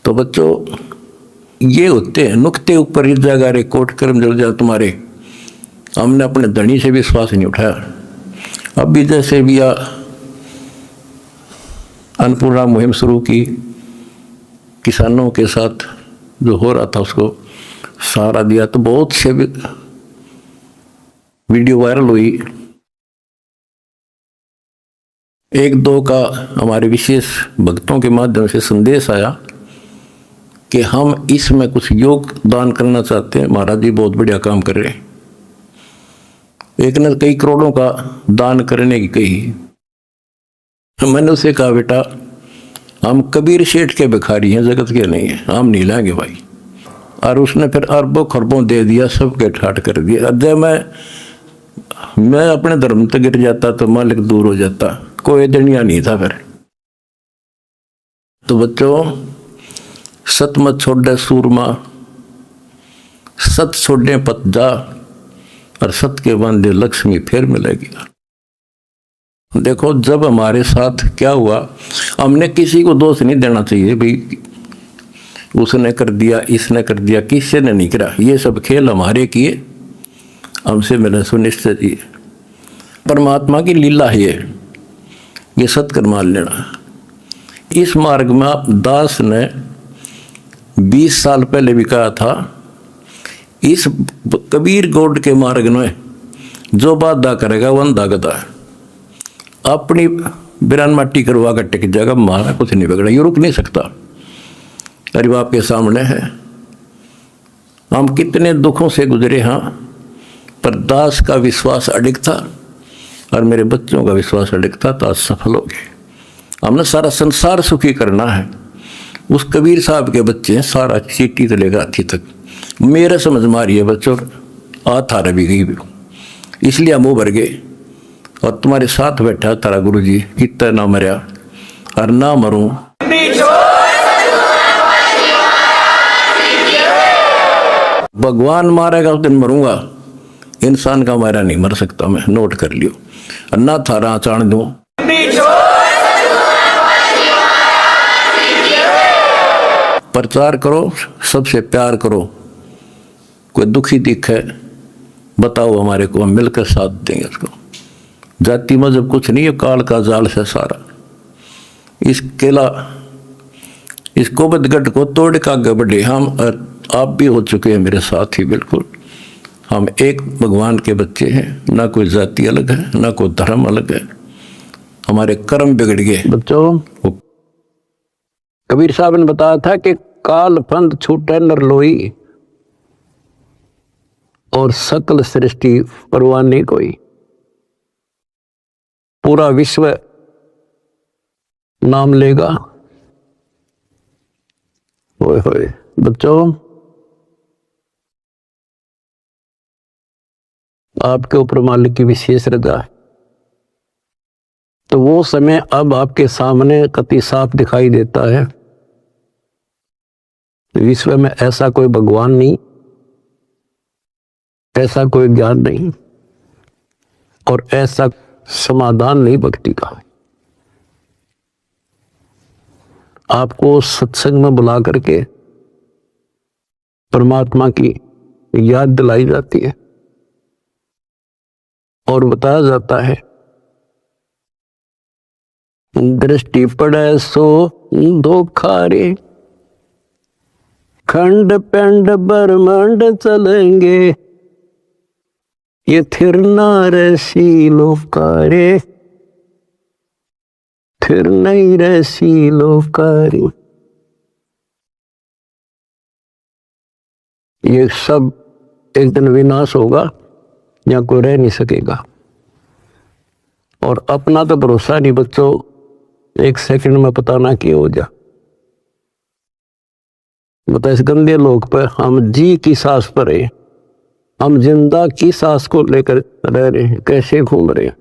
तो बच्चों, ये होते हैं नुक्ते ऊपर इस जगह रे कोट कर्म जल जाए तुम्हारे। हमने अपने धनी से विश्वास नहीं उठाया। अब भी जैसे भी अन्नपूर्णा मुहिम शुरू की, किसानों के साथ जो हो रहा था उसको सहारा दिया, तो बहुत से वीडियो वायरल हुई। एक दो का हमारे विशेष भक्तों के माध्यम से संदेश आया कि हम इसमें कुछ योगदान करना चाहते हैं, महाराज जी बहुत बढ़िया काम कर रहे हैं। एक ने कई करोड़ों का दान करने की कही। मैंने उसे कहा, बेटा हम कबीर शेठ के भिखारी हैं, जगत के नहीं है, हम नहीं लाएंगे भाई। और उसने फिर अरबों खरबों दे दिया, सबके ठाट कर दिया। जब मैं अपने धर्म तक गिर जाता तो मालिक दूर हो जाता, कोई दुनिया नहीं था फिर। तो बच्चों, सत मत छोड़े सूरमा, सत छोड़े पत जा, और सत के बांधे लक्ष्मी फिर मिलेगी। देखो जब हमारे साथ क्या हुआ, हमने किसी को दोष नहीं देना चाहिए भाई उसने कर दिया, इसने कर दिया, किसी ने नहीं करा। ये सब खेल हमारे किए, हमसे मिले सुनिश्चित ही। परमात्मा की लीला है ये सत्कर्म मान लेना। इस मार्ग में आप दास ने 20 साल पहले भी कहा था, इस कबीर गौड़ के मार्ग में जो बाधा करेगा वो अंधा गधा है। अपनी बिरान माटी करवा कर टिक जाएगा, मारा कुछ नहीं बिगड़ा, ये रुक नहीं सकता। अरे बाप के सामने है। हम कितने दुखों से गुजरे, हाँ, पर दास का विश्वास अडिग था और मेरे बच्चों का विश्वास अडिग था, तो आज सफल हो गए। हमने सारा संसार सुखी करना है। उस कबीर साहब के बच्चे हैं, सारा चीटी से लेकर हाथी तक। मेरे समझ मारी है बच्चों, हार भी गई, इसलिए हम उभर गए। और तुम्हारे साथ बैठा तारा गुरु जी, कितना ना मरिया और ना मरूं। भगवान मारेगा उस दिन मरूंगा, इंसान का मारा नहीं मर सकता मैं, नोट कर लियो। ना थारा चाण दूं, प्रचार करो, सबसे प्यार करो। कोई दुखी दिखे बताओ हमारे को, हम मिलकर साथ देंगे उसको। जाति मजहब कुछ नहीं है, काल का जाल से सारा। इस केला, इस कोबतगढ़ को तोड़ का आगे बढ़े। हम आप भी हो चुके हैं मेरे साथ ही, बिल्कुल। हम एक भगवान के बच्चे हैं, ना कोई जाति अलग है, ना कोई धर्म अलग है। हमारे कर्म बिगड़ गए बच्चों। कबीर साहब ने बताया था कि काल फंद छूटे नर लोई, और सकल सृष्टि परवाह नहीं कोई। पूरा विश्व नाम लेगा। ओए होए बच्चों, आपके ऊपर मालिक की विशेष रजा है। तो वो समय अब आपके सामने कति साफ दिखाई देता है। विश्व में ऐसा कोई भगवान नहीं, ऐसा कोई ज्ञान नहीं, और ऐसा समाधान नहीं भक्ति का। आपको सत्संग में बुला करके परमात्मा की याद दिलाई जाती है और बताया जाता है, दृष्टि पड़े सो धोखा रे, खंड पेंड ब्रह्मांड चलेंगे, ये थिर नारसी लोकारे, थिर नहीं रसी लोकारे। ये सब एक दिन विनाश होगा, यहाँ कोई रह नहीं सकेगा। और अपना तो भरोसा नहीं बच्चों, एक सेकंड में पता ना क्या हो जा। बता, इस गंदे लोक पर हम जी की सांस पर है, हम जिंदा की सांस को लेकर रह रहे हैं, कैसे घूम रहे हैं।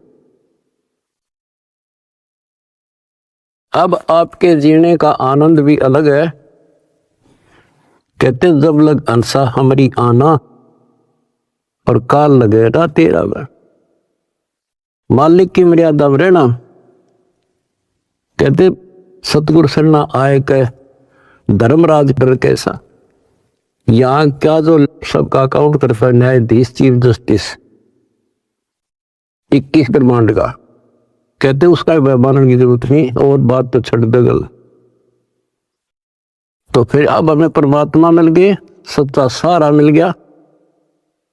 अब आपके जीने का आनंद भी अलग है। कहते जब लग अंसा हमारी आना, और काल लगे ना तेरा वह। मालिक की मर्यादा में रहना। कहते सतगुरु सरना आए कह धर्मराज डर कैसा। यहाँ क्या जो सबका अकाउंट करता है न्यायाधीश चीफ जस्टिस 21 ब्रह्मांड का, कहते उसका मानने की जरूरत नहीं और बात तो छड़ दे गल। तो फिर अब हमें परमात्मा मिल गए, सच्चा सहारा मिल गया,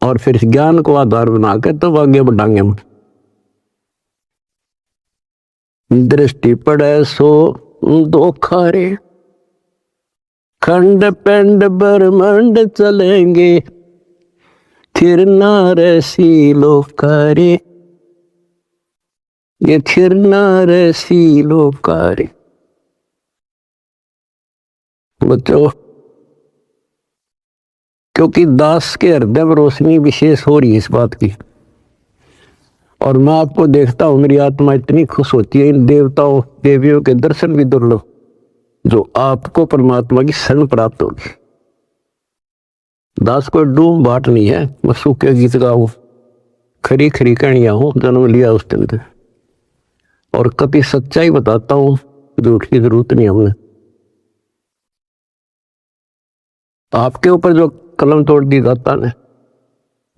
और फिर ज्ञान को आधार बना के तब आगे बढ़ाएंगे हम। दृष्टि पड़े सो धोखा रे, खंड पिंड ब्रह्मांड चलेंगे, थिर ना रसी लोकारे, ये थिर ना रसी लोकारे। बच्चों, क्योंकि दास के हृदय में रोशनी विशेष हो रही है इस बात की, और मैं आपको देखता हूं, मेरी आत्मा इतनी खुश होती है इन देवताओं देवियों के दर्शन भी दुर्लभ, जो आपको परमात्मा की शरण प्राप्त होगी। दास को डूम बाट नहीं है, मैं सूखे गीत गाऊं, खरी खरी कहानियां हूं, जन्म लिया उस दिन से, और कभी सच्चाई बताता हूं, झूठ की जरूरत नहीं हमने। आपके ऊपर जो कलम तोड़ दी दाता ने,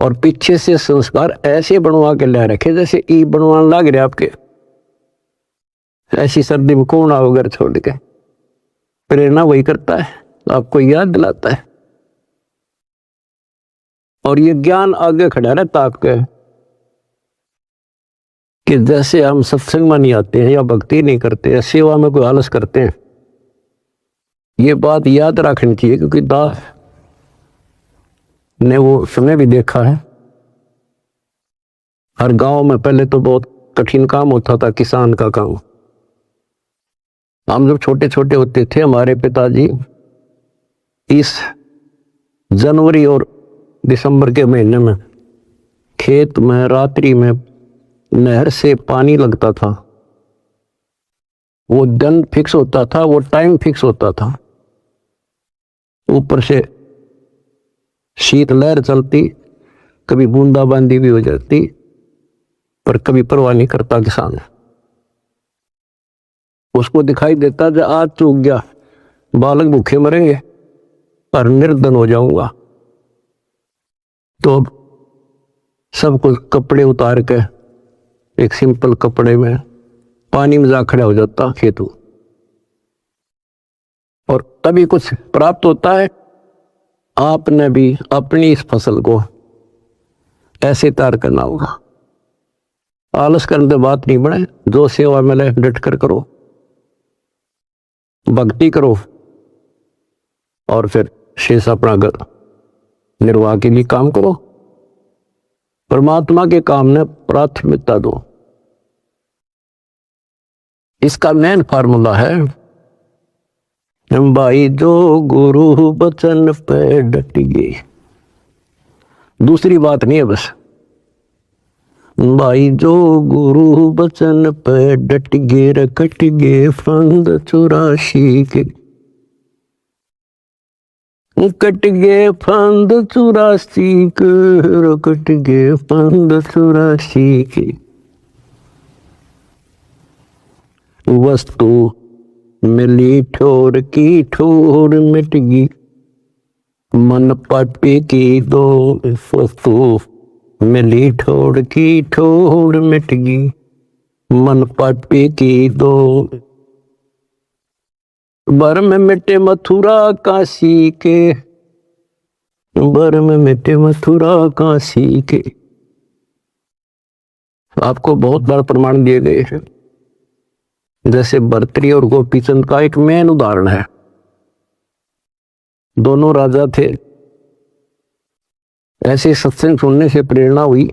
और पीछे से संस्कार ऐसे बनवा के ले रखे जैसे ई बनवाने लग रहे आपके। ऐसी सर्दी में कौन आओ घर छोड़ के, प्रेरणा वही करता है, आपको याद दिलाता है, और ये ज्ञान आगे खड़ा रहता आपके, कि जैसे हम सत्संग में नहीं आते हैं या भक्ति नहीं करते या सेवा में कोई आलस करते हैं, ये बात याद रखनी चाहिए, क्योंकि दास ने वो समय भी देखा है। हर गांव में पहले तो बहुत कठिन काम होता था, किसान का काम। हम जब छोटे छोटे होते थे, हमारे पिताजी इस जनवरी और दिसंबर के महीने में खेत में रात्रि में नहर से पानी लगता था, वो दिन फिक्स होता था, वो टाइम फिक्स होता था, ऊपर से शीत लहर चलती, कभी बूंदाबांदी भी हो जाती, पर कभी परवाह नहीं करता किसान। उसको दिखाई देता जब आज चूक गया, बालक भूखे मरेंगे पर निर्धन हो जाऊंगा, तो सब कुछ कपड़े उतार के एक सिंपल कपड़े में पानी में जा खड़ा हो जाता खेतों, और तभी कुछ प्राप्त होता है। आपने भी अपनी इस फसल को ऐसे तैयार करना होगा। आलस करने से बात नहीं बने, जो सेवा मिले डट कर करो, भक्ति करो, और फिर शेष अपना घर निर्वाह के लिए काम करो। परमात्मा के काम में प्राथमिकता दो। इसका मेन फार्मूला है, भाई जो गुरु बचन पे डट गए, दूसरी बात नहीं है बस। भाई जो गुरु बचन पे डट गए, रकट गए फंद 84 के, कट गए फंद 84 के, रकट गए फंद 84 के। वस्तु मिली ठोर की ठोर मिट गई, मन पापे की दो। वस्तु मिली ठोर की ठोर मिट गई, मन पापे की दो। बर में मिटे मथुरा काशी के, बर में मिटे मथुरा काशी के। आपको बहुत बड़ा प्रमाण दिए गए हैं, जैसे भर्तृहरि और गोपीचंद का एक मेन उदाहरण है। दोनों राजा थे, ऐसे सत्संग सुनने से प्रेरणा हुई,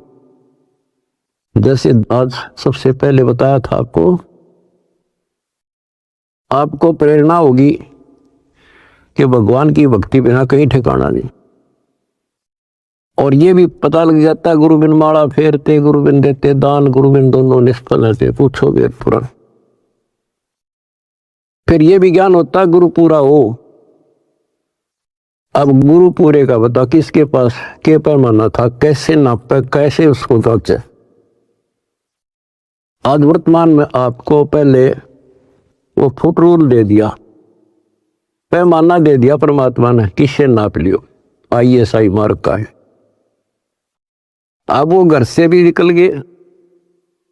जैसे आज सबसे पहले बताया था आपको प्रेरणा होगी कि भगवान की भक्ति बिना कहीं ठिकाना नहीं। और ये भी पता लग जाता है, गुरु बिन माला फेरते, गुरु बिन देते दान, गुरु बिन दोनों निष्फल रहते, पूछो वेद पुराण। फिर ये भी ज्ञान होता है गुरु पूरा हो। अब गुरु पूरे का बता, किसके पास क्या पैमाना था, कैसे नापे, कैसे उसको जांचे। आज वर्तमान में आपको पहले वो फुट रूल दे दिया, पैमाना दे दिया परमात्मा ने, किससे नाप लियो, ISI मार्क का है। अब वो घर से भी निकल गए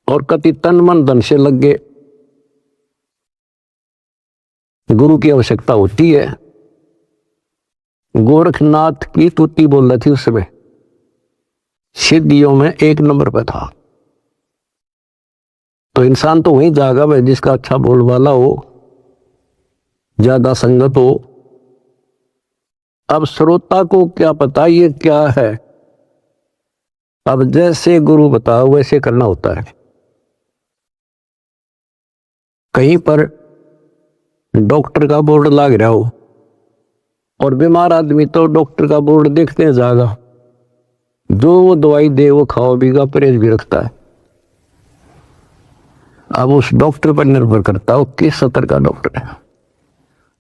और कति तन मन धन से लग गए। गुरु की आवश्यकता होती है। गोरखनाथ की तुति बोल रही थी उस समय, सिद्धियों में 1 नंबर पे था। तो इंसान तो वही जागा भाई जिसका अच्छा बोल वाला हो, ज्यादा संगत हो। अब श्रोता को क्या पता ये क्या है, अब जैसे गुरु बताओ वैसे करना होता है। कहीं पर डॉक्टर का बोर्ड लग रहा हो और बीमार आदमी तो डॉक्टर का बोर्ड देखते हैं जागा, जो वो दवाई दे वो खाओ बीगा, परहेज भी रखता है। अब उस डॉक्टर पर निर्भर करता हो किस स्तर का डॉक्टर है।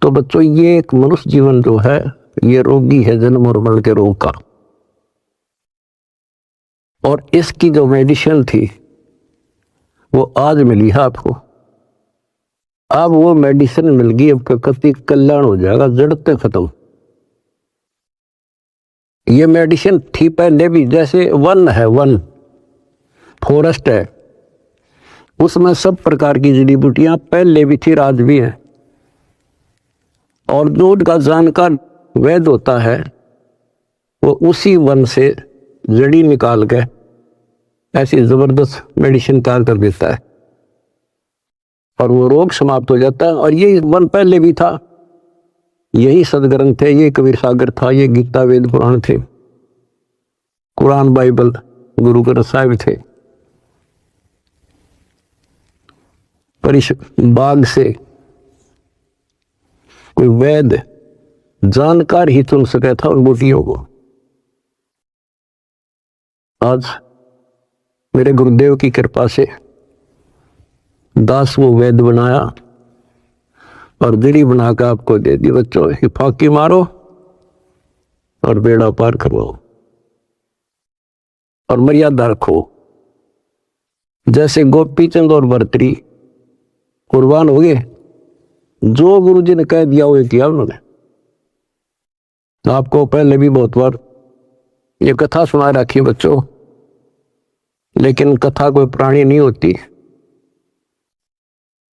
तो बच्चों, ये एक मनुष्य जीवन जो है ये रोगी है जन्म और मरण के रोग का। और इसकी जो मेडिसिन थी वो आज मिली है आपको। अब वो मेडिसिन मिल गई, अब कति कल्याण हो जाएगा, जड़ते खत्म। ये मेडिसिन थी पहले भी, जैसे वन है, वन फॉरेस्ट है, उसमें सब प्रकार की जड़ी बूटियां पहले भी थी, आज भी है। और जो उनका जानकार वैद्य होता है वो उसी वन से जड़ी निकाल के ऐसी जबरदस्त मेडिसिन तैयार कर देता है और वो रोग समाप्त हो जाता है। और ये वन पहले भी था, यही सदग्रंथ थे, ये कबीर सागर था, ये गीता वेद पुराण थे, कुरान बाइबल गुरु ग्रंथ साहिब थे। पर इस बाग से कोई वैद्य जानकार ही चुन सका था उन बूटियों को। आज मेरे गुरुदेव की कृपा से दास वो वैद्य बनाया और जड़ी बनाकर आपको दे दी। बच्चों, फाकी मारो और बेड़ा पार करवाओ और मर्यादा रखो। जैसे गोपी चंद और भर्तरी कुर्बान हो गए, जो गुरु जी ने कह दिया वो किया उन्होंने। आपको पहले भी बहुत बार ये कथा सुना रखी है बच्चों, लेकिन कथा कोई प्राणी नहीं होती।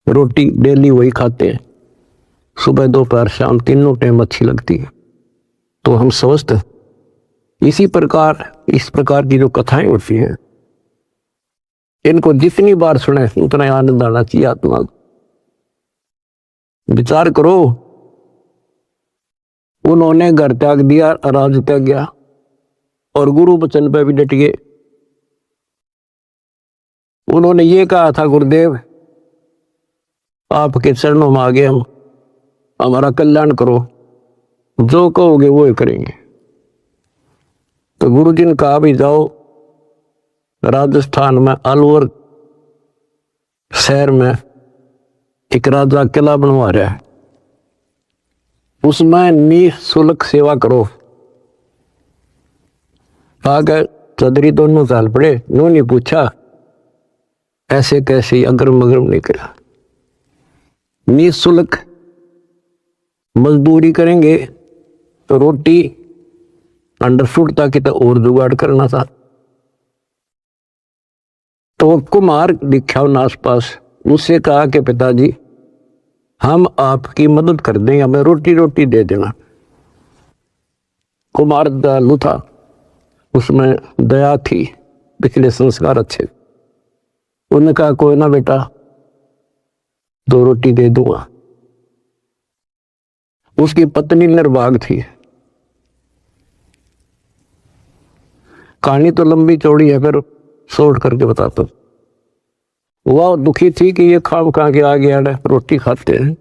रोटी डेली वही खाते हैं, सुबह दोपहर शाम तीनों टाइम अच्छी लगती है। तो हम स्वस्थ इसी प्रकार, इस प्रकार की जो कथाएं होती हैं, इनको जितनी बार सुने उतना आनंद आना चाहिए आत्मा को। विचार करो, उन्होंने घर त्याग दिया, राज त्याग गया और गुरु वचन पे भी डट गए। उन्होंने ये कहा था, गुरुदेव आपके चरणों में आ गए हम, हमारा कल्याण करो, जो कहोगे वो ही करेंगे। तो गुरु जी ने कहा भी जाओ, राजस्थान में अलवर शहर में एक राजा किला बनवा रहा है, उसमें निःशुल्क सेवा करो। आगे चौधरी दोनों साल पड़े, उन्होंने पूछा ऐसे कैसे, अगरम मगरम नहीं करा। निःशुल्क मजदूरी करेंगे तो रोटी अंडरफुट ताकि तो और जुगाड़ करना था। तो कुमार दिखा उन आस पास, उससे कहा कि पिताजी हम आपकी मदद कर देंगे, हमें रोटी रोटी दे देना। कुमार दयालु था, उसमें दया थी, पिछले संस्कार अच्छे। उन्होंने कहा कोई ना बेटा, 2 रोटी दे दूंगा। उसकी पत्नी निर्भाग थी। कहानी तो लंबी चौड़ी है, फिर शॉर्ट करके बताता। वह दुखी थी कि ये खाम खा के आ गया रोटी खाते हैं।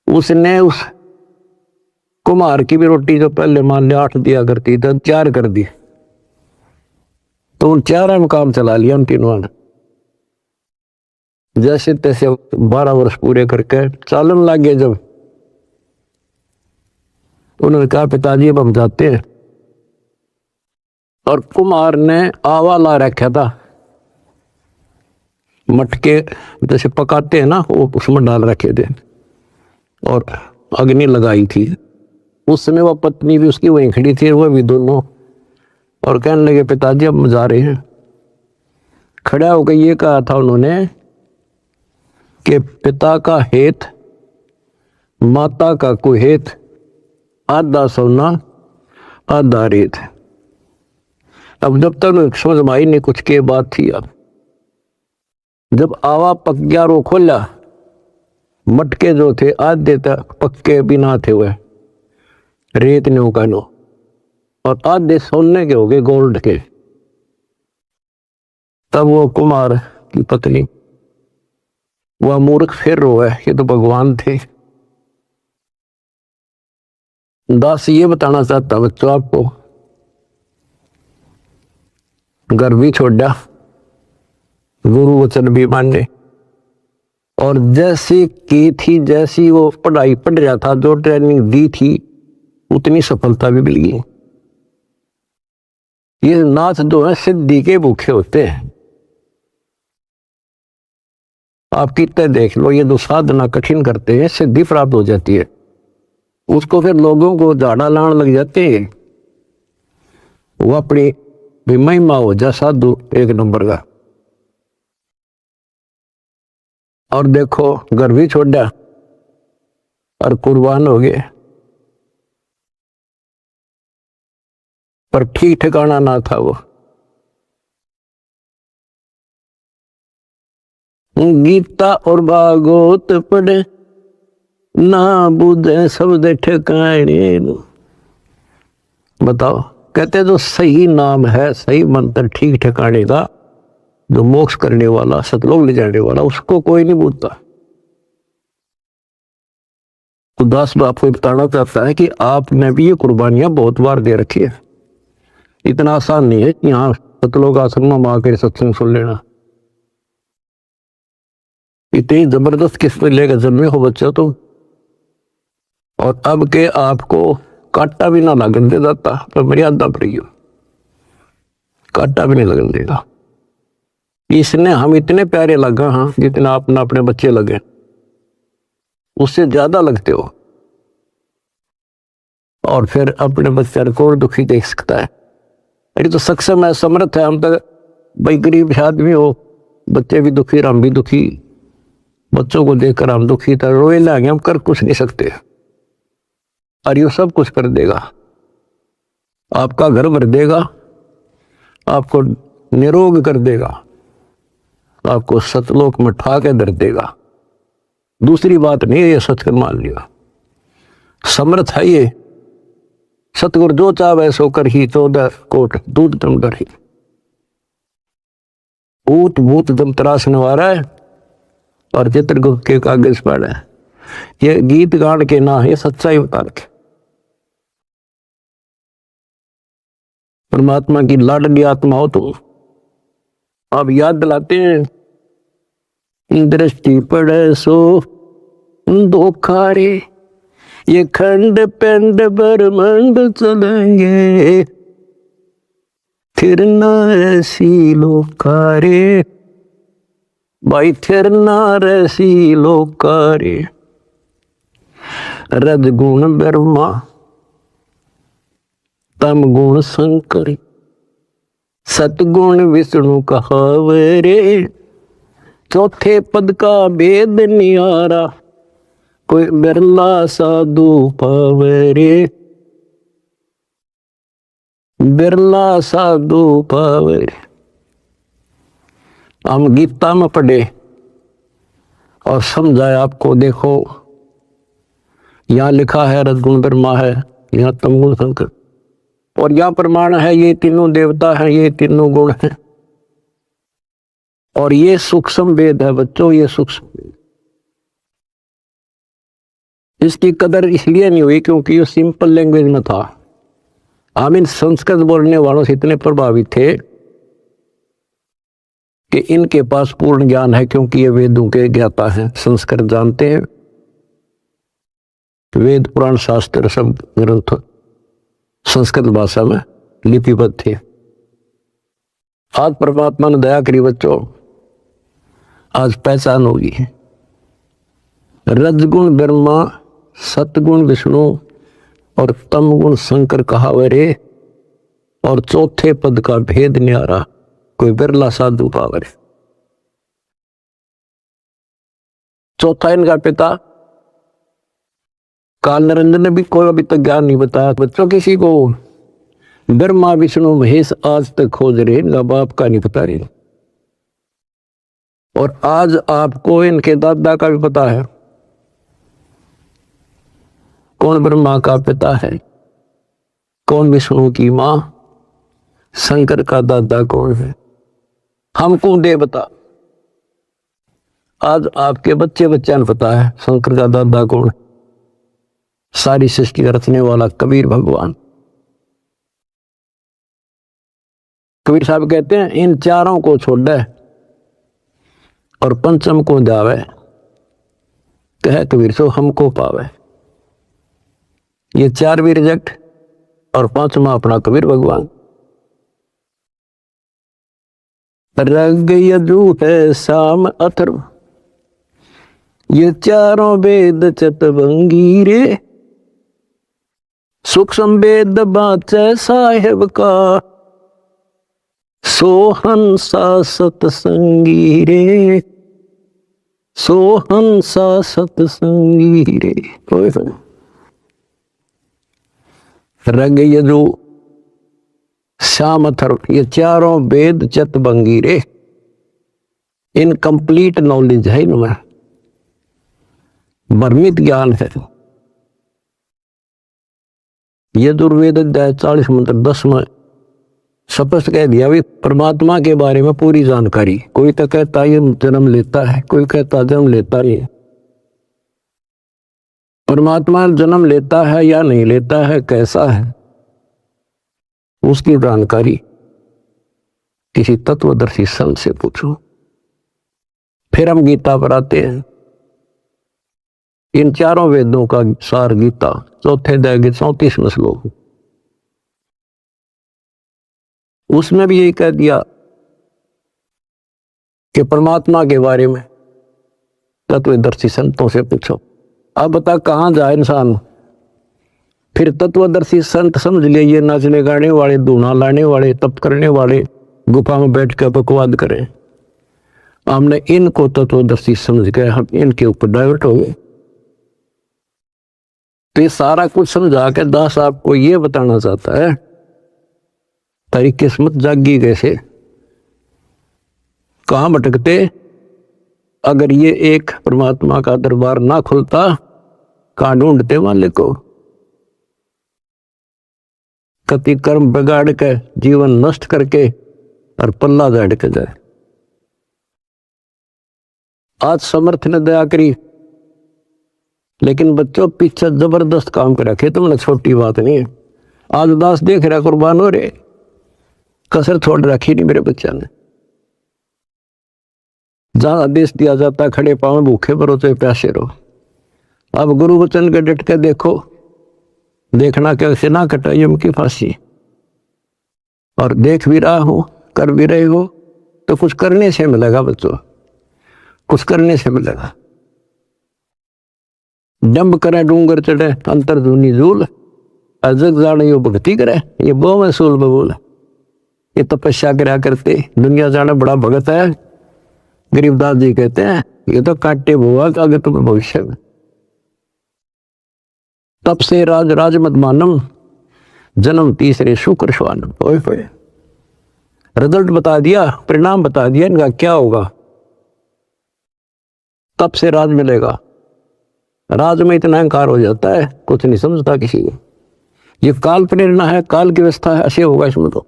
उसने उस कुमार की भी रोटी जो पहले मान लिया 8 दिया करती थी, 4 कर दी। तो उन 4 में काम चला लिया उन तीनों ने। जैसे तैसे 12 वर्ष पूरे करके चालन लग गए। जब उन्होंने कहा पिताजी अब हम जाते हैं, और कुमार ने आवा ला रखा था, मटके जैसे पकाते हैं ना, वो उसमें डाल रखे थे और अग्नि लगाई थी। उस समय वह पत्नी भी उसकी वहीं खड़ी थी, वह भी दोनों, और कहने लगे पिताजी अब हम जा रहे हैं। खड़ा होकर ये कहा था उन्होंने कि पिता का हेत माता का कुहेत, आधा सोना आधा रेत। अब जब तक समझ में आई नहीं कुछ के बात थी। अब जब आवा पक गया रो खोला, मटके जो थे आधे तक पक्के बिना थे वह रेत ने उकानो, और आधे सोने के हो गए गोल्ड के। तब वो कुमार की पत्नी, वह मूर्ख फिर रो है, ये तो भगवान थे। दास ये बताना चाहता बच्चों आपको, घर भी छोड़ा, गुरु वचन भी माने, और जैसी की थी, जैसी वो पढ़ाई पढ़ रहा था, जो ट्रेनिंग दी थी, उतनी सफलता भी मिल गई। ये नाथ जो है सिद्धि के भूखे होते हैं। आप कितने देख लो, ये जो साधना कठिन करते हैं सिद्धि प्राप्त हो जाती है, उसको फिर लोगों को झाड़ा लाने लग जाते हैं। वो अपनी भी महिमा हो जा साधु एक नंबर का। और देखो घर भी छोड़ा और कुर्बान हो गए, पर ठीक ठिकाना ना था वो। गीता और भागवत पढ़े ना बुझे शब्द ठिकाने। बताओ, कहते जो सही नाम है, सही मंत्र ठीक ठिकाने का, जो मोक्ष करने वाला, सतलोक ले जाने वाला, उसको कोई नहीं पूछता। उदास आपको बताना चाहता है कि आपने भी ये कुर्बानियां बहुत बार दे रखी है। इतना आसान नहीं है कि यहाँ सतलोक आश्रम में आकर सत्संग सुन लेना। इतनी जबरदस्त किस्म लेकर जन्मे हो बच्चों तो, और अब के आपको कांटा भी ना लगन दे जाता, पर मर्यादा रही हो, कांटा भी नहीं लगन देगा। इसने हम इतने प्यारे लगा, हाँ, जितना अपना अपने बच्चे लगे, उससे ज्यादा लगते हो। और फिर अपने बच्चे को दुखी देख सकता है। अरे तो सक्षम है, समर्थ है, हम तो भाई गरीब आदमी हो, बच्चे भी दुखी, हम भी दुखी, बच्चों को देखकर हम दुखी था, रोए लागे, हम कर कुछ नहीं सकते, और ये सब कुछ कर देगा। आपका घर भर देगा, आपको निरोग कर देगा, आपको सतलोक में ठा के धर देगा। दूसरी बात नहीं है, ये सच मान लिया, समर्थ है ये। सतगुरु जो चाहे सो कर ही, 14 कोट दूध दम डर ही। ऊत भूत दम त्रास नवारा है, और चित्रगुप्त के कागज पर है। ये गीत गान के ना, ये सच्चाई बता रखे। परमात्मा की लाडली आत्मा हो तो आप याद दिलाते हैं, दृष्टि पड़े सो धोखा रे, ये खंड पिंड ब्रह्मांड चलेंगे, फिर ना ऐसी लोकारे, भाई फिर ना ऐसी लोकारे। रजगुण ब्रह्मा, तम गुण शंकर, सतगुण विष्णु कहावरे, चौथे पद का भेद नियारा, कोई बिरला साधु पावरे, बिरला साधु पावरे। हम गीता में पढ़े और समझाए आपको। देखो यहाँ लिखा है रजगुण ब्रह्मा है, यहाँ तमगुण शंकर, और यहाँ प्रमाण है ये तीनों देवता हैं, ये तीनों गुण हैं। और ये सूक्ष्म वेद है बच्चों, ये सूक्ष्म वेद। इसकी कदर इसलिए नहीं हुई क्योंकि ये सिंपल लैंग्वेज में था। हम इन संस्कृत बोलने वालों से इतने प्रभावित थे कि इनके पास पूर्ण ज्ञान है, क्योंकि ये वेदों के ज्ञाता हैं, संस्कृत जानते हैं, वेद पुराण शास्त्र सब ग्रंथ संस्कृत भाषा में लिपिबद्ध थे। आज परमात्मा ने दया करी बच्चों, आज पहचान होगी। रजगुण ब्रह्मा सतगुण विष्णु और तम गुण शंकर कहावे रे, और चौथे पद का भेद न्यारा कोई बिरला साधु पावे रे। चौथा इनका पिता काल निरंजन ने भी कोई अभी तक ज्ञान नहीं बताया बच्चों किसी को। ब्रह्मा विष्णु महेश आज तक खोज रहे, इनका बाप का नहीं पता रहे। और आज आपको इनके दादा का भी पता है कौन ब्रह्मा का पिता है, कौन विष्णु की मां, शंकर का दादा कौन है, हमको दे बता। आज आपके बच्चे ने पता है शंकर का दादा कौन है। सारी सृष्टि का रचने वाला कबीर भगवान। कबीर साहब कहते हैं इन चारों को छोड़े और पंचम को जावे, कहे कबीर सो हमको पावे। ये चार भी रिजेक्ट और पांचवा अपना कबीर भगवान। रग यजु है साम अथर्व, ये चारों वेद चतवंगी रे, सूक्ष्म वेद बाचे साहेब का, सोहंसा सतसंगी रे, सोहंसा सतसंगी रे। रग यजु श्याम अथर्व, ये चारों वेद चतवंगी रे, इनकम्प्लीट नॉलेज है इनमें, भ्रमित ज्ञान है। यजुर्वेद अध्याय 40 मंत्र 10 में स्पष्ट कह दिया भी परमात्मा के बारे में पूरी जानकारी। कोई तो कहता है जन्म लेता है, कोई कहता जन्म लेता नहीं है। परमात्मा जन्म लेता है या नहीं लेता है, कैसा है, उसकी जानकारी किसी तत्वदर्शी संत से पूछो। फिर हम गीता पर आते हैं। इन चारों वेदों का सार गीता, चौथे अध्याय के 34वें श्लोक, उसमें भी यही कह दिया कि परमात्मा के बारे में तत्वदर्शी संतों से पूछो। अब बता कहां जाए इंसान। फिर तत्वदर्शी संत समझ लिए ये नाचने गाने वाले, धूना लाने वाले, तप करने वाले, गुफा में बैठ कर बकवाद करें। हमने इनको तत्वदर्शी समझ गए, हम इनके ऊपर डाइवर्ट हो गए। तो ये सारा कुछ समझा के दास आपको ये बताना चाहता है तारी किस्मत जागी कैसे, कहां भटकते अगर ये एक परमात्मा का दरबार ना खुलता, कहां ढूंढते मालिक को। कति कर्म बिगाड़ के जीवन नष्ट करके और पल्ला झाड़ के जाए। आज समर्थ ने दया करी, लेकिन बच्चों पीछे जबरदस्त काम कर रखे, तुमने छोटी बात नहीं है। आज दास देख रहा कुर्बान हो रहे, कसर छोड़ रखी नहीं मेरे बच्चा ने। जहां आदेश दिया जाता खड़े पांव भूखे भरो चाहे प्यासे रहो। अब गुरु वचन के डट के देखो, देखना कैसे ना कटा यम की फांसी। और देख भी रहा हो, कर भी रहे हो, तो कुछ करने से मिलेगा बच्चों, कुछ करने से मिलेगा। जंब करे डूंगर चढ़े अंतर धुनी झूल, अजग जाने यो भक्ति करे, ये बो में सूल बबूल। ये तपस्या करा करते दुनिया जाना बड़ा भगत है। गरीबदास जी कहते हैं ये तो काटे बुआ का आगे तुम्हें भविष्य में। तब से राज राज मत मानम, जन्म तीसरे शुक्र श्वानम। ओए रिजल्ट बता दिया, परिणाम बता दिया इनका क्या होगा। तब से राज मिलेगा। राज में इतना अहंकार हो जाता है, कुछ नहीं समझता किसी को। ये काल प्रेरणा है, काल की व्यवस्था है, ऐसे होगा इसमें तो।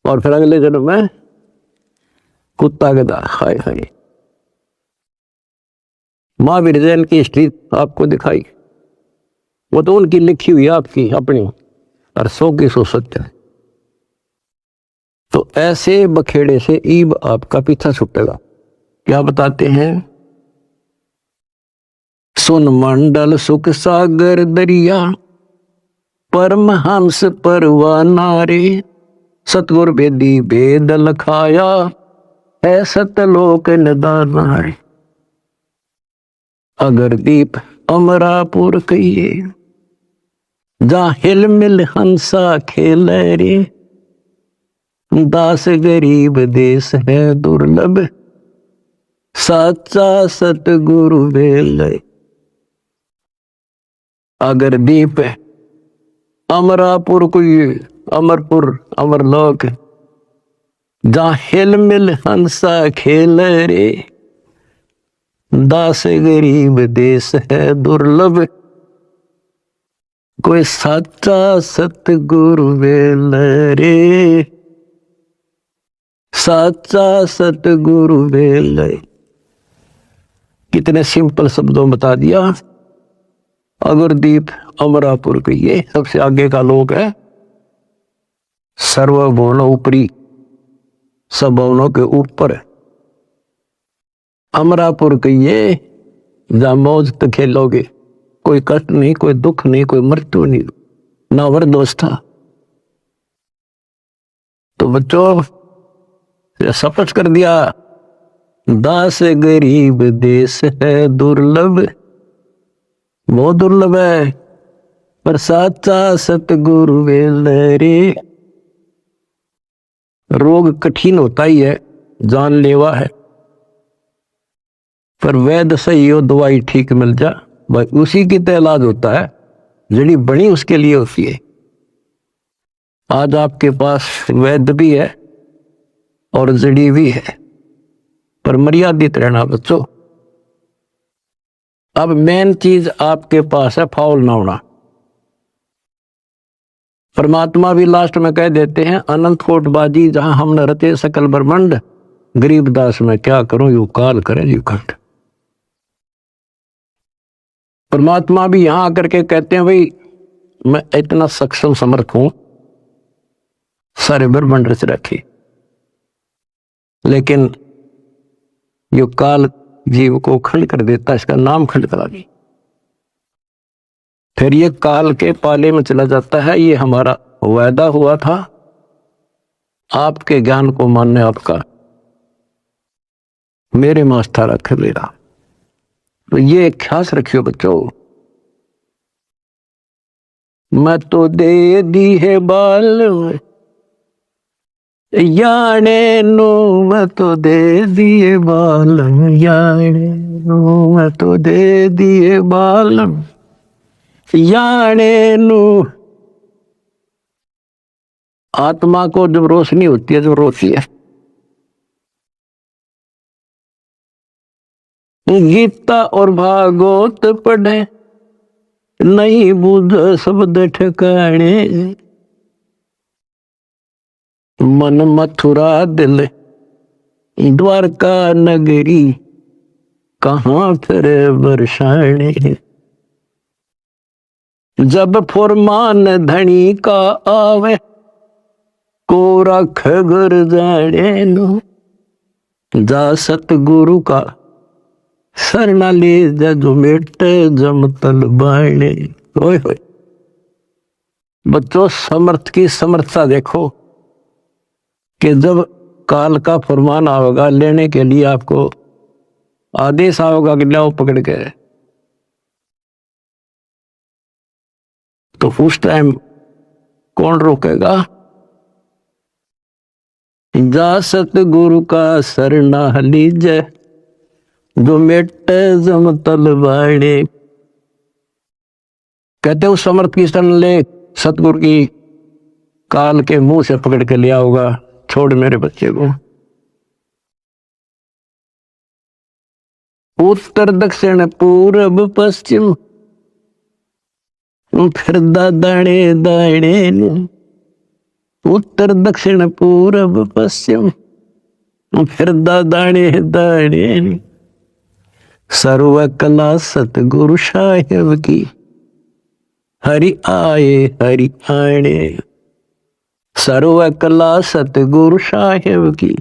और फिर अगले जन्म में कुत्ता गधा। हाय हाय। महावीर जैन की हिस्ट्री आपको दिखाई, वो तो उनकी लिखी हुई आपकी अपनी, और 100 की 100 सत्य है। तो ऐसे बखेड़े से ईब आपका पीछा छूटेगा। क्या बताते हैं, सुन मंडल सुख सागर दरिया, परमहंस परवाना रे, सतगुर बेदी वेद लखाया, है सतलोक निदाना रे। अगर दीप अमरापुर कहिए, जहाँ हिल मिल हंसा खेल रे, दास गरीब देश है दुर्लभ, साचा सतगुरु बेल। अगर दीप है अमरापुर कोई, अमरपुर अमरलोक, जहाँ हिल मिल हंसा खेल रे, दास गरीब देश है दुर्लभ, कोई साचा सतगुरु बेल रे, साचा सतगुरु बेल। कितने सिंपल शब्दों में बता दिया। अगरदीप अमरापुर के ये सबसे आगे का लोक है, सर्वभुवन ऊपरी, सब भवनों के ऊपर। अमरापुर के ये जहां मौज तो खेलोगे, कोई कष्ट नहीं, कोई दुख नहीं, कोई मृत्यु नहीं, ना वरदोस्था। तो बच्चों शपथ कर दिया, दास गरीब देश है दुर्लभ, बहुत दुर्लभ है, पर साचा सतगुरु बेल रे। रोग कठिन होता ही है, जानलेवा है, पर वैद्य सही हो, दवाई ठीक मिल जा, भाई उसी की तो इलाज होता है, जड़ी बनी उसके लिए होती है। आज आपके पास वैद्य भी है और जड़ी भी है, पर मर्यादित रहना बच्चों। अब मेन चीज आपके पास है फाउल ना होना। परमात्मा भी लास्ट में कह देते हैं, अनंत कोटबाजी जहां हमने रचे सकल ब्रह्मांड, गरीबदास में क्या करूं यू काल करे यू खंड। परमात्मा भी यहां आकर के कहते हैं, भाई मैं इतना सक्षम समर्थ हूं, सारे ब्रह्मांड रच रखे, लेकिन यो काल जीव को खंड कर देता, इसका नाम खंड करा दी, फिर ये काल के पाले में चला जाता है। ये हमारा वायदा हुआ था, आपके ज्ञान को मानने आपका, मेरे मास्था रख मेरा। तो ये ख्यास रखियो बच्चों, मैं तो दे दी है बाल याने नो, मैं तो दे दिए बाल याने नो, मैं तो दे दिए बाल याने नो। आत्मा को जब रोशनी होती है, जब रोती है, गीता और भागवत पढ़े, नहीं बुझ शब्द ठिकाने, मन मथुरा दिल द्वारका नगरी, कहाँ फिर बरसाने। जब फुरमान धनी का आवे, को रख घर जाने नो, जा सतगुरु का सरना ले जा, जो मेटे जमतल बाणे। ओए होए बच्चों, समर्थ की समर्थता देखो, कि जब काल का फरमान आएगा लेने के लिए, आपको आदेश आएगा कि लाओ पकड़ के, तो उस टाइम कौन रोकेगा? जा सतगुरु का सरना लीजे, जो मेट जमतल बाणे। कहते उस समर्थ की शरण ले, सतगुरु की काल के मुंह से पकड़ के लिया होगा, छोड़ मेरे बच्चे को। उत्तर दक्षिण पूर्व पश्चिम, फिर दाणे दाणे, उत्तर दक्षिण पूर्व पश्चिम, फिर दाणे दाणे। सर्व कला सतगुरु साहेब की, हरि आए हरि आने। सर्व कला सतगुरु साहेब की,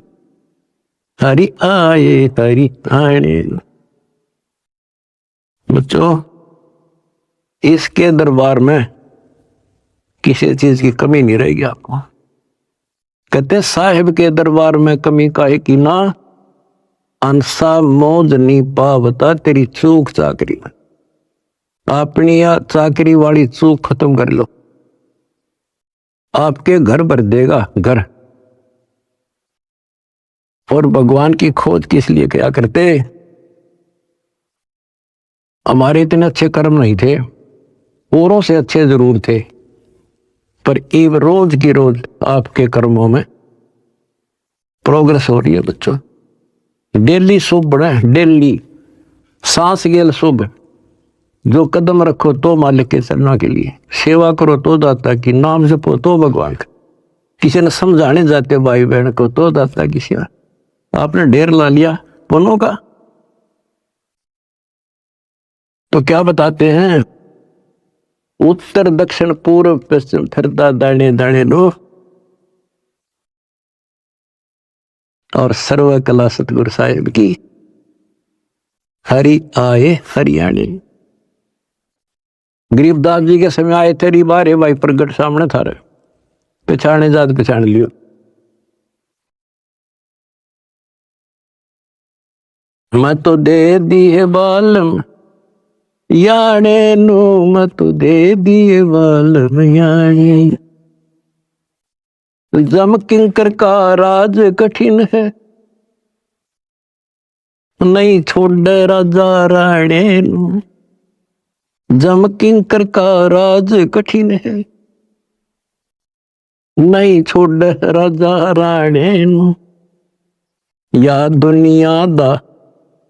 हरि आए हरि आने। बच्चों, इसके दरबार में किसी चीज की कमी नहीं रहेगी आपको। कहते साहिब के दरबार में कमी काहे की ना, अंसा मौज नहीं पावता तेरी चूक चाकरी में। अपनी या चाकरी वाली चूक खत्म कर लो, आपके घर भर देगा घर। और भगवान की खोज किस लिए क्या करते? हमारे इतने अच्छे कर्म नहीं थे, औरों से अच्छे जरूर थे, पर एक रोज की रोज आपके कर्मों में प्रोग्रेस हो रही है बच्चों। डेली शुभ बढ़े, डेली सांस गेल शुभ। जो कदम रखो तो मालिक के चरणों के लिए, सेवा करो तो दाता की, नाम जपो तो भगवान का, किसी ने समझाने जाते भाई बहन को तो दाता की सेवा। आपने ढेर ला लिया पुण्यों का, तो क्या बताते हैं? उत्तर दक्षिण पूर्व पश्चिम फिरता दाने दाने लो, और सर्व कला सतगुरु साहिब की। हरि आए हरियाणे। गरीबदास जी के समय आए थे, बारे भाई प्रगट सामने था रे, पहचाने जात पहचान लियो। मैं तो दे दिए बालम याने नो, मैं तो दे दिए बालम याने। जम किंकर का राज कठिन है, नहीं छोड़ राजा राणे नु। जम किंकर का राज कठिन है, नहीं छोड़ राजा राणे नु। या दुनिया दा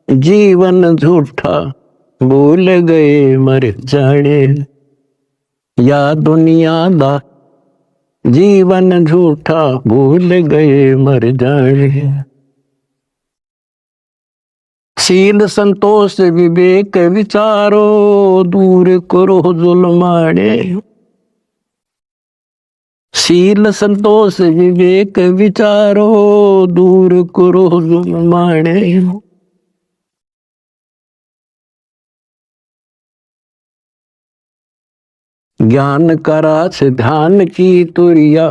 जीवन झूठा, भूल गए मर जाने। या दुनिया दा जीवन झूठा, भूल गए मर जाने। शील संतोष विवेक विचारो, दूर करो जुल्माने। शील संतोष विवेक विचारो, दूर करो जुल्माने। ज्ञान करा से ध्यान की तुरिया,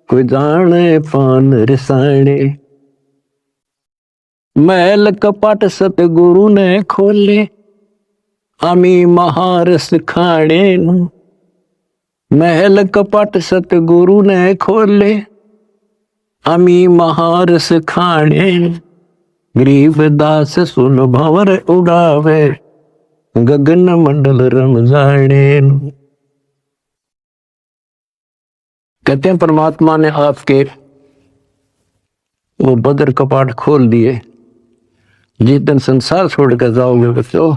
कोई जाने पान रसाने। महल कपट सतगुरु ने खोले, अमी महारस खाने। महल कपट सतगुरु ने खोले, अमी महारस खाने। गरीबदास सुन भंवर उड़ावे, गगन मंडल रम जाने। कहते हैं परमात्मा ने आपके वो बदर कपाट खोल दिए। जिस दिन संसार छोड़ कर जाओगे बच्चों,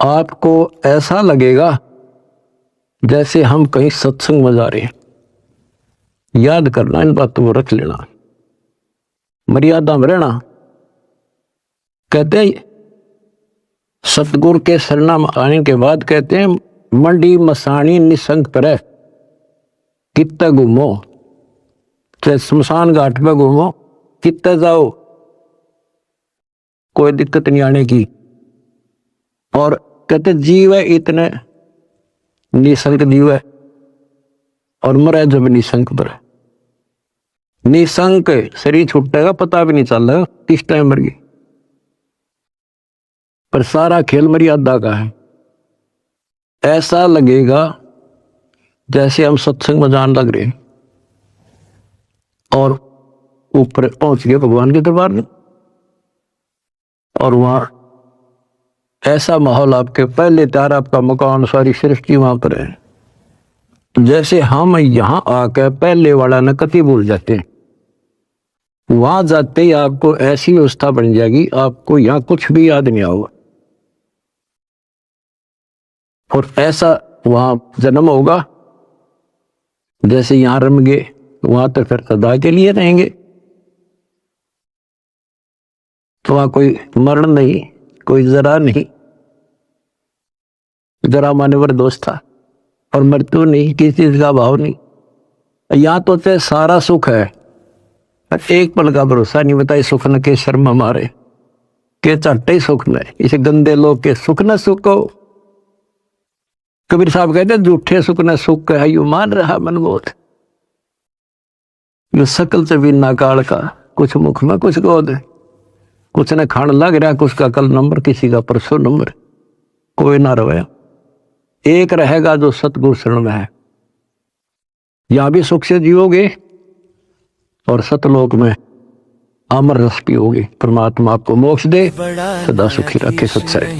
आपको ऐसा लगेगा जैसे हम कहीं सत्संग में जा रहे हैं। याद करना, इन बातों को रख लेना, मर्यादा में रहना। कहते हैं सतगुरु के शरणा में आने के बाद कहते हैं, मंडी मसानी निसंग पर कित्ते घूमो, चाहे शमशान घाट में घूमो, कित्ते जाओ, कोई दिक्कत नहीं आने की। और कहते जीव है इतने निसंक जीव है, और मरे जब निसंक पर। निसंक शरीर छूटेगा, पता भी नहीं चल रहा किस टाइम मर गई, पर सारा खेल मर्यादा का है। ऐसा लगेगा जैसे हम सत्संग में जान लग रहे हैं, और ऊपर पहुंच गए भगवान के दरबार में, और वहां ऐसा माहौल, आपके पहले तैयार, आपका मकान, सारी सृष्टि वहां पर है। जैसे हम यहां आकर पहले वाला न कति भूल जाते हैं, वहां जाते ही आपको ऐसी व्यवस्था बन जाएगी, आपको यहां कुछ भी याद नहीं आओगा। और ऐसा वहां जन्म होगा जैसे यहां रम गए, वहां तो फिर सदा के लिए रहेंगे। तो वहां कोई मरण नहीं, कोई जरा नहीं। जरा मानवर दोष था, और मृत्यु नहीं, किसी चीज का भाव नहीं। यहां तो चाहे सारा सुख है, एक पल का भरोसा नहीं। बताइए सुख न के शर्म हमारे, के चट्टे सुख न, इसे गंदे लोग के सुख न सुखो। कबीर साहब कहते झूठे सुख न सुख है, यू मान रहा मनमोद। यू सकल से बिना काल का, कुछ मुख में कुछ गोद। कुछ ने खान लग रहा, कुछ का कल नंबर, किसी का परसों नंबर। कोई ना रहे, एक रहेगा जो सतगुरु शरण में है। यहां भी सुख से जियोगे और सतलोक में अमर रस पियोगे। परमात्मा आपको मोक्ष दे, सदा सुखी रखे। सत्संग।